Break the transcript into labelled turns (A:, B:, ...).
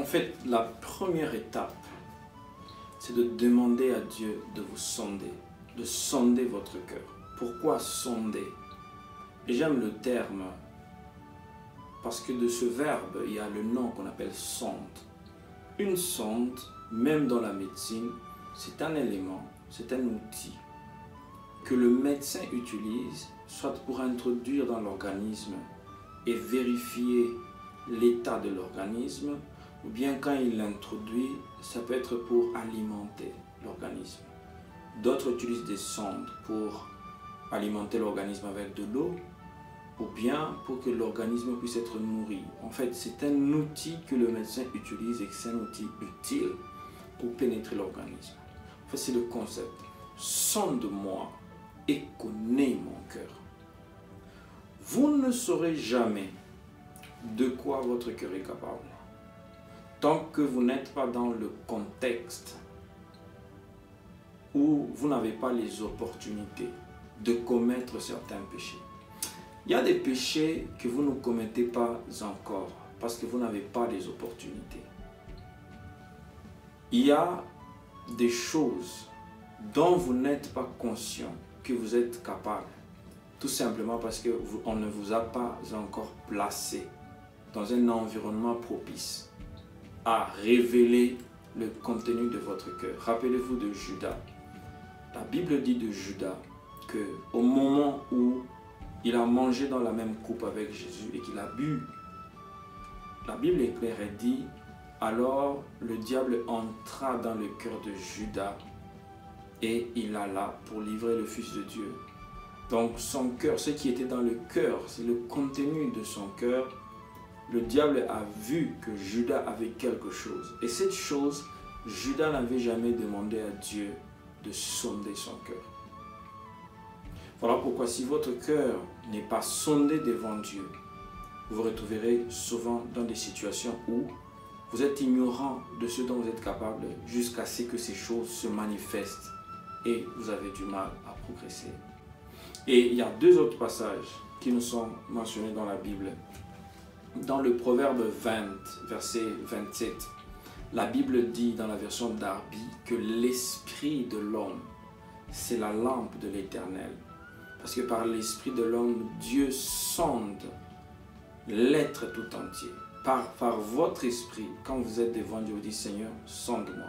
A: En fait, la première étape, c'est de demander à Dieu de vous sonder, de sonder votre cœur. Pourquoi sonder? Et j'aime le terme parce que de ce verbe, il y a le nom qu'on appelle sonde. Une sonde, même dans la médecine, c'est un élément, c'est un outil que le médecin utilise, soit pour introduire dans l'organisme et vérifier l'état de l'organisme, ou bien quand il l'introduit, ça peut être pour alimenter l'organisme. D'autres utilisent des sondes pour alimenter l'organisme avec de l'eau, ou bien pour que l'organisme puisse être nourri. En fait, c'est un outil que le médecin utilise et c'est un outil utile pour pénétrer l'organisme. En fait, c'est le concept. Sonde-moi et connais mon cœur. Vous ne saurez jamais de quoi votre cœur est capable tant que vous n'êtes pas dans le contexte où vous n'avez pas les opportunités de commettre certains péchés. Il y a des péchés que vous ne commettez pas encore parce que vous n'avez pas les opportunités. Il y a des choses dont vous n'êtes pas conscient que vous êtes capable, tout simplement parce qu'on ne vous a pas encore placé dans un environnement propice à révéler le contenu de votre cœur. Rappelez-vous de Judas. La Bible dit de Judas qu'au moment où il a mangé dans la même coupe avec Jésus et qu'il a bu, la Bible est claire, elle dit, alors le diable entra dans le cœur de Judas et il alla pour livrer le Fils de Dieu. Donc son cœur, ce qui était dans le cœur, c'est le contenu de son cœur. Le diable a vu que Judas avait quelque chose. Et cette chose, Judas n'avait jamais demandé à Dieu de sonder son cœur. Voilà pourquoi si votre cœur n'est pas sondé devant Dieu, vous vous retrouverez souvent dans des situations où vous êtes ignorant de ce dont vous êtes capable jusqu'à ce que ces choses se manifestent et vous avez du mal à progresser. Et il y a deux autres passages qui nous sont mentionnés dans la Bible. Dans le Proverbe 20, verset 27, la Bible dit dans la version Darby que l'esprit de l'homme, c'est la lampe de l'Éternel. Parce que par l'esprit de l'homme, Dieu sonde l'être tout entier. Par votre esprit, quand vous êtes devant Dieu, vous dites Seigneur, sonde-moi.